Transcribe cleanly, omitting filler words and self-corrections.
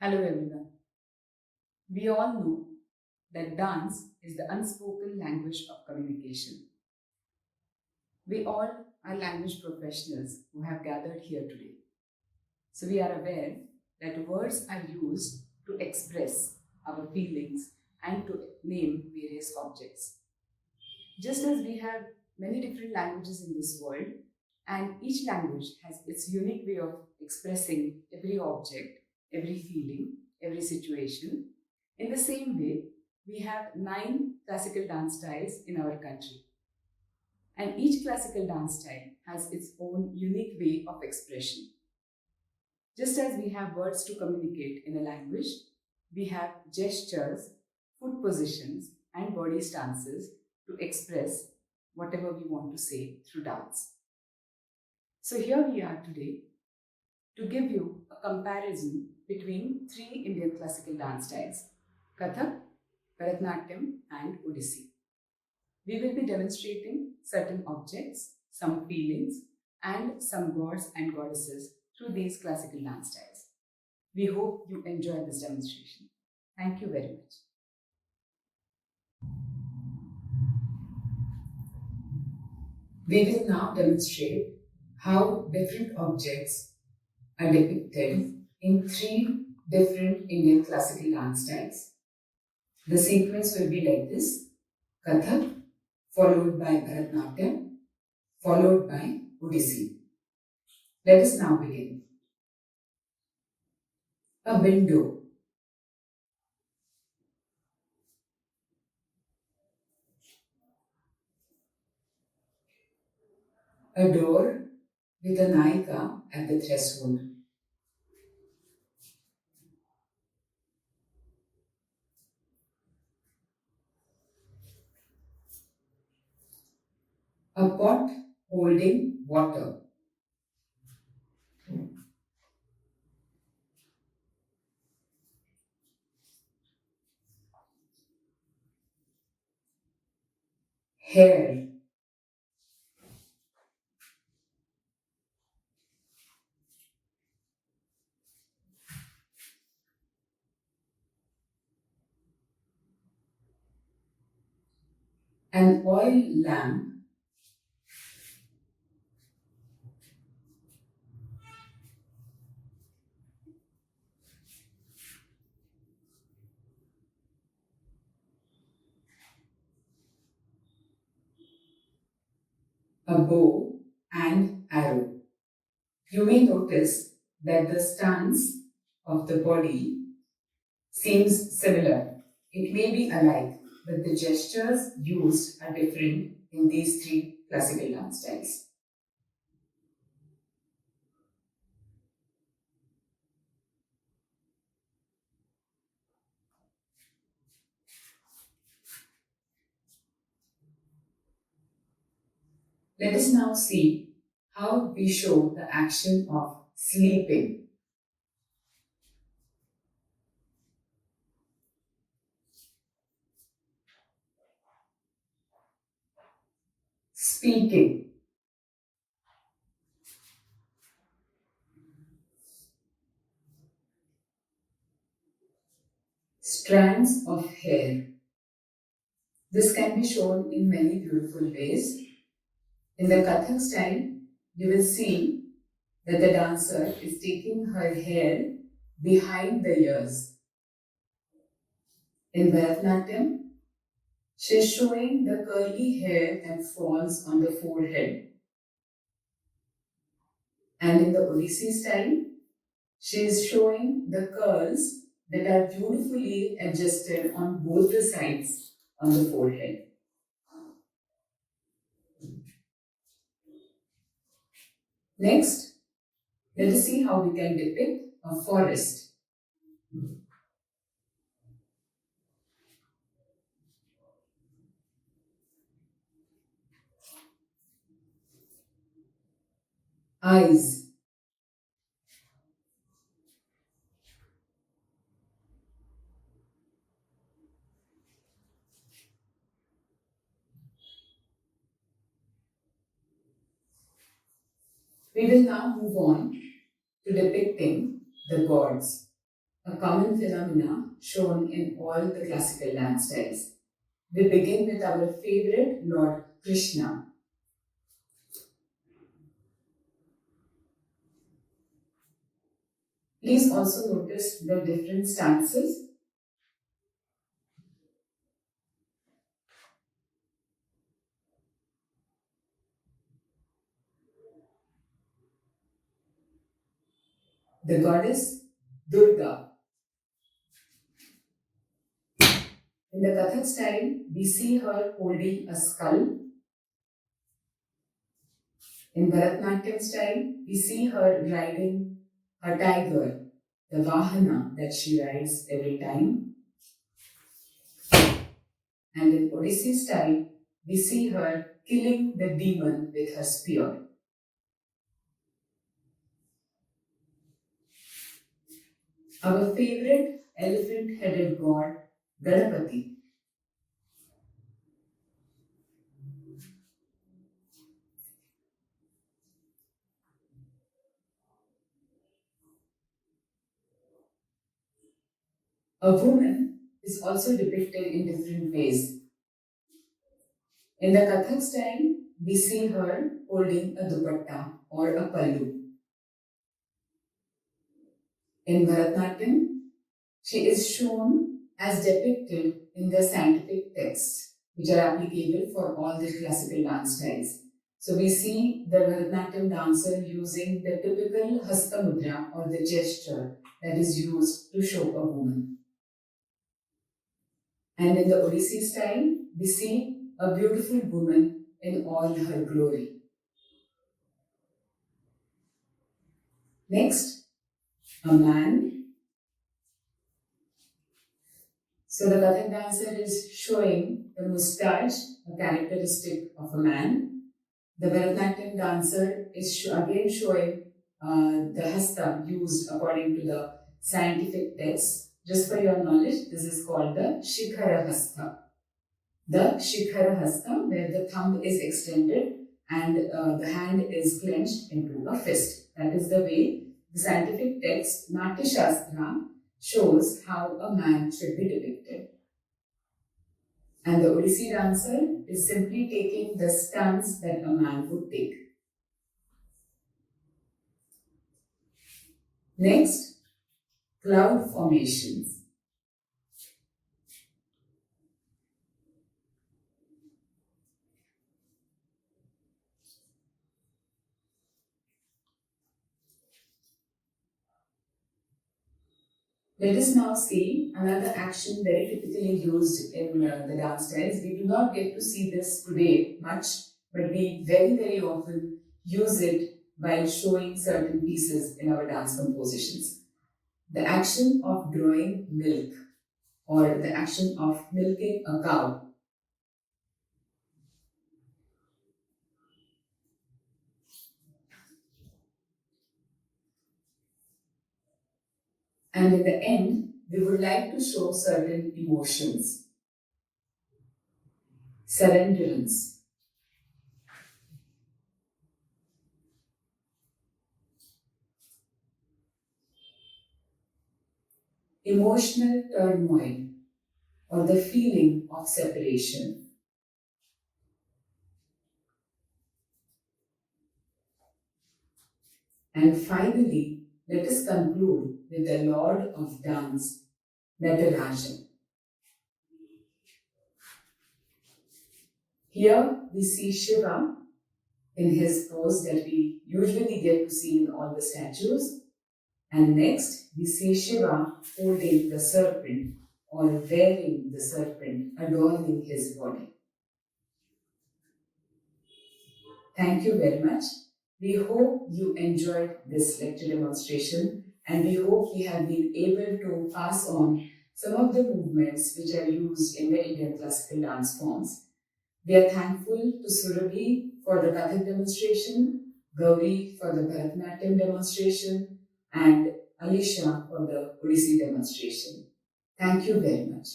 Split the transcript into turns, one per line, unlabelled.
Hello everyone. We all know that dance is the unspoken language of communication. We all are language professionals who have gathered here today. So we are aware that words are used to express our feelings and to name various objects. Just as we have many different languages in this world, and each language has its unique way of expressing every object, every feeling, every situation. In the same way, we have nine classical dance styles in our country. And each classical dance style has its own unique way of expression. Just as we have words to communicate in a language, we have gestures, foot positions, and body stances to express whatever we want to say through dance. So here we are today to give you a comparison between three Indian classical dance styles: Kathak, Bharatnatyam, and Odissi. We will be demonstrating certain objects, some feelings, and some gods and goddesses through these classical dance styles. We hope you enjoy this demonstration. Thank you very much. We will now demonstrate how different objects are depicted in three different Indian classical dance styles. The sequence will be like this: Kathak, followed by Bharatnatyam, followed by Odissi. Let us now begin. A window, a door with a Naika at the threshold, a pot holding water, hair, an oil lamp, a bow, and arrow. You may notice that the stance of the body seems similar. It may be alike, but the gestures used are different in these three classical dance styles. Let us now see how we show the action of sleeping, speaking, strands of hair. This can be shown in many beautiful ways. In the Kathak style, you will see that the dancer is taking her hair behind the ears. In Bharatnatyam, she is showing the curly hair that falls on the forehead. And in the Odissi style, she is showing the curls that are beautifully adjusted on both the sides on the forehead. Next, let us see how we can depict a forest. Eyes, we will now move on to depicting the gods. a common phenomena shown in all the classical dance styles. We begin with our favorite Lord Krishna. Please also notice the different stances. The goddess Durga. In the Kathak style, we see her holding a skull. In Bharatnatyam style, we see her riding a tiger, the Vahana that she rides every time. And in Odissi style, we see her killing the demon with her spear. Our favorite elephant-headed god, Ganapati. A woman is also depicted in different ways. In the Kathak style, we see her holding a dupatta or a pallu. In Bharatnatyam, she is shown as depicted in the scientific texts, which are applicable for all the classical dance styles. So we see the Bharatnatyam dancer using the typical hasta mudra or the gesture that is used to show a woman. And in the Odissi style, we see a beautiful woman in all her glory. Next, a man. So the Kathak dancer is showing the moustache, a characteristic of a man. The Bharatnatyam dancer is again showing the hasta used according to the scientific text. Just for your knowledge, this is called the Shikhara hasta. The Shikhara hasta, where the thumb is extended and the hand is clenched into a fist. That is the way the scientific text Natya Shastra shows how a man should be depicted. And the Odissi dancer is simply taking the stance that a man would take. Next, cloud formations. Let us now see another action very typically used in the dance styles. We do not get to see this today much, but we very often use it while showing certain pieces in our dance compositions. The action of drawing milk or the action of milking a cow. And in the end, we would like to show certain emotions. Surrenderance, emotional turmoil, or the feeling of separation. And finally, let us conclude with the Lord of Dance, Nataraja. Here we see Shiva in his pose that we usually get to see in all the statues. And next, we see Shiva holding the serpent or wearing the serpent, adorning his body. Thank you very much. We hope you enjoyed this lecture demonstration and we hope we have been able to pass on some of the movements which are used in the Indian classical dance forms. We are thankful to Surabhi for the Kathak demonstration, Gauri for the Bharatnatyam demonstration, and Alisha for the Odissi demonstration. Thank you very much.